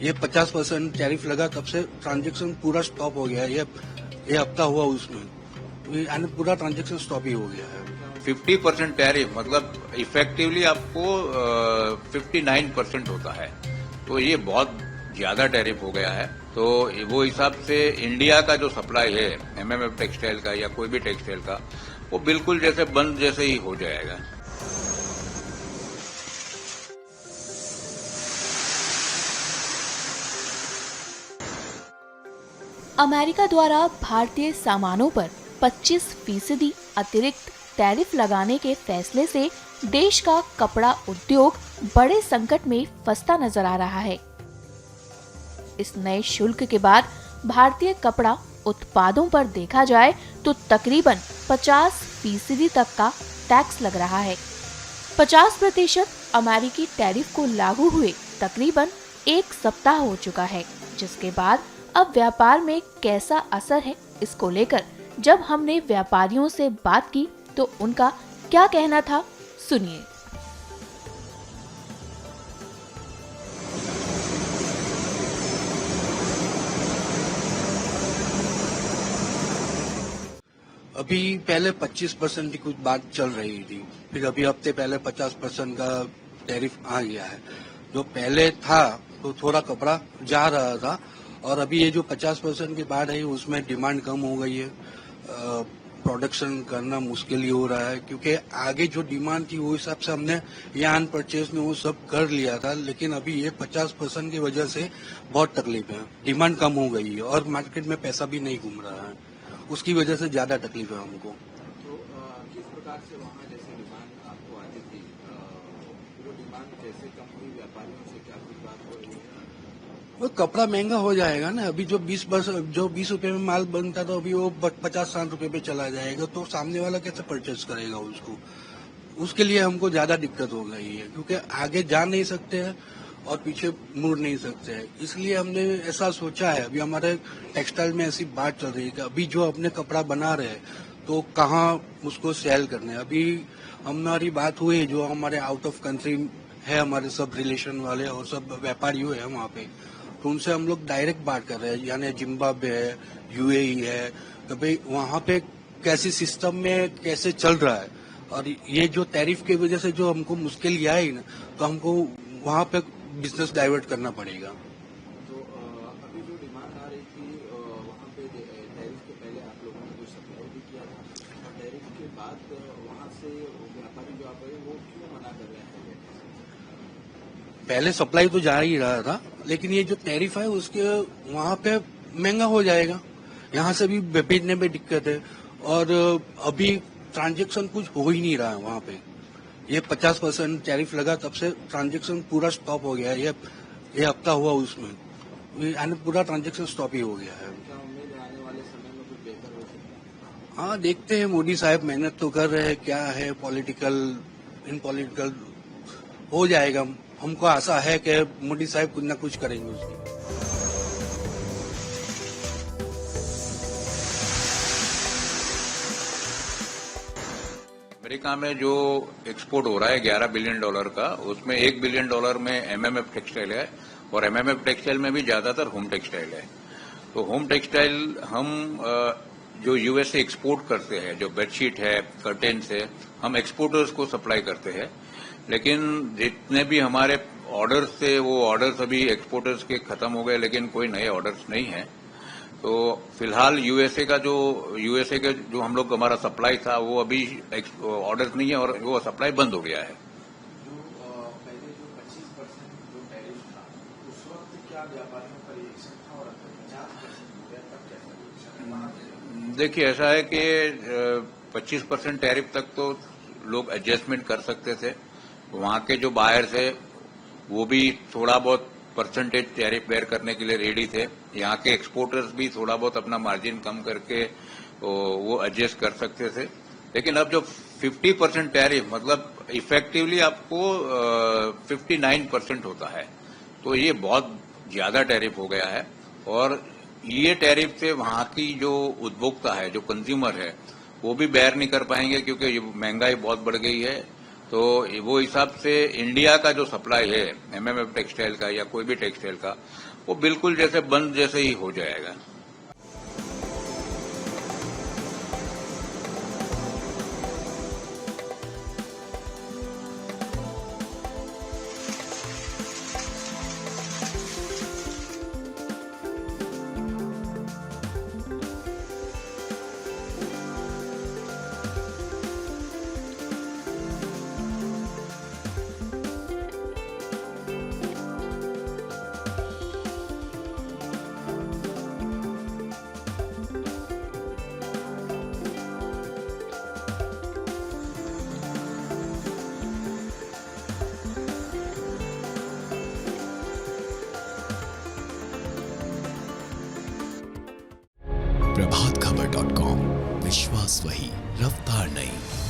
ये 50% टैरिफ लगा तब से ट्रांजैक्शन पूरा स्टॉप हो गया है। ये हफ्ता हुआ उसमें यानी पूरा ट्रांजैक्शन स्टॉप ही हो गया है। 50% टैरिफ मतलब इफेक्टिवली आपको 59% होता है, तो ये बहुत ज्यादा टैरिफ हो गया है। तो वो हिसाब से इंडिया का जो सप्लाई है एमएमएफ टेक्सटाइल का या कोई भी टेक्सटाइल का, वो बिल्कुल जैसे बंद जैसे ही हो जाएगा। अमेरिका द्वारा भारतीय सामानों पर 25% अतिरिक्त टैरिफ लगाने के फैसले से देश का कपड़ा उद्योग बड़े संकट में फंसता नजर आ रहा है। इस नए शुल्क के बाद भारतीय कपड़ा उत्पादों पर देखा जाए तो तकरीबन 50% तक का टैक्स लग रहा है। 50% अमेरिकी टैरिफ को लागू हुए तकरीबन एक सप्ताह हो चुका है, जिसके बाद अब व्यापार में कैसा असर है इसको लेकर जब हमने व्यापारियों से बात की तो उनका क्या कहना था, सुनिए। अभी पहले 25% की कुछ बात चल रही थी, फिर अभी हफ्ते पहले 50% का टैरिफ आ गया है। जो पहले था तो थोड़ा कपड़ा जा रहा था, और अभी ये जो 50% की बात है उसमें डिमांड कम हो गई है। प्रोडक्शन करना मुश्किल ही हो रहा है, क्योंकि आगे जो डिमांड थी वो हिसाब से हमने यहाँ परचेज में वो सब कर लिया था, लेकिन अभी ये 50% की वजह से बहुत तकलीफ है। डिमांड कम हो गई है और मार्केट में पैसा भी नहीं घूम रहा है, उसकी वजह से ज्यादा तकलीफ है हमको। तो किस प्रकार से वहाँ जैसे डिमांड आपको आती थी, वो डिमांड जैसे कम हुई, व्यापारियों से क्या कुछ बात हो रही है? वो कपड़ा महंगा हो जाएगा ना। अभी जो 20 रुपए में माल बनता था अभी वो 50-60 रुपए पे चला जाएगा, तो सामने वाला कैसे परचेज करेगा उसको। उसके लिए हमको ज्यादा दिक्कत हो गई है, क्योंकि आगे जा नहीं सकते हैं और पीछे मुड़ नहीं सकते हैं। इसलिए हमने ऐसा सोचा है, अभी हमारे टेक्सटाइल में ऐसी बात चल रही है कि अभी जो अपने कपड़ा बना रहे हैं तो कहाँ उसको सेल करना है। अभी हमारी बात हुई, जो हमारे आउट ऑफ कंट्री है, हमारे सब रिलेशन वाले और सब व्यापारी है वहाँ पे, तो उनसे हम लोग डायरेक्ट बात कर रहे हैं। यानी जिम्बाब्वे है, यूएई है, तो भाई वहाँ पे कैसे सिस्टम में कैसे चल रहा है, और ये जो टैरिफ की वजह से जो हमको मुश्किल ये आई ना, तो हमको वहाँ पे बिजनेस डाइवर्ट करना पड़ेगा। तो अभी जो डिमांड आ रही थी वहाँ पे टैरिफ के पहले आप लोगों ने जो सप्लाई भी किया था, और टैरिफ के बाद वहाँ से व्यापारी जो आप रहे वो क्यों मना कर रहे हैं? पहले सप्लाई तो जा ही रहा था, लेकिन ये जो टैरिफ है उसके वहाँ पे महंगा हो जाएगा, यहाँ से भी भेजने में दिक्कत है, और अभी ट्रांजैक्शन कुछ हो ही नहीं रहा है वहाँ पे। ये 50% टैरिफ लगा तब से ट्रांजैक्शन पूरा स्टॉप हो गया है। ये हफ्ता हुआ उसमें यानी पूरा ट्रांजैक्शन स्टॉप ही हो गया है। क्या उम्मीद है आने वाले समय में कुछ बेहतर हो सकता है? हाँ, देखते हैं। मोदी साहब मेहनत तो कर रहे हैं, क्या है इन पॉलिटिकल हो जाएगा। हमको आशा है कि मोदी साहब कुछ न कुछ करेंगे उसकी। अमेरिका में जो एक्सपोर्ट हो रहा है $11 बिलियन का, उसमें $1 बिलियन में एमएमएफ टेक्सटाइल है, और एमएमएफ टेक्सटाइल में भी ज्यादातर होम टेक्सटाइल है। तो होम टेक्सटाइल हम जो यूएस से एक्सपोर्ट करते हैं, जो बेडशीट है, कर्टेन्स है, हम एक्सपोर्टर्स को सप्लाई करते हैं। लेकिन जितने भी हमारे ऑर्डर्स थे वो ऑर्डर्स अभी एक्सपोर्टर्स के खत्म हो गए, लेकिन कोई नए ऑर्डर्स नहीं है। तो फिलहाल यूएसए का जो हम लोग हमारा सप्लाई था वो अभी ऑर्डर्स नहीं है, और वो सप्लाई बंद हो गया है। जो पहले जो 25% जो टैरिफ था उस वक्त क्या व्यापारियों का रिएक्शन था, और 50% हो गया तब कैसा रिएक्शन है? देखिए, ऐसा है कि 25% टैरिफ तक तो लोग एडजस्टमेंट कर सकते थे। वहां के जो बायर्स है वो भी थोड़ा बहुत परसेंटेज टैरिफ बेयर करने के लिए रेडी थे। यहाँ के एक्सपोर्टर्स भी थोड़ा बहुत अपना मार्जिन कम करके वो एडजस्ट कर सकते थे। लेकिन अब जो 50% टैरिफ मतलब इफेक्टिवली आपको 59% होता है, तो ये बहुत ज्यादा टैरिफ हो गया है। और ये टैरिफ से वहां की जो उपभोक्ता है, जो कंज्यूमर है, वो भी बेयर नहीं कर पाएंगे, क्योंकि ये महंगाई बहुत बढ़ गई है। तो वो हिसाब से इंडिया का जो सप्लाई है एमएमएफ टेक्सटाइल का या कोई भी टेक्सटाइल का, वो बिल्कुल जैसे बंद जैसे ही हो जाएगा। प्रभातखबर.com, विश्वास वही, रफ्तार नहीं।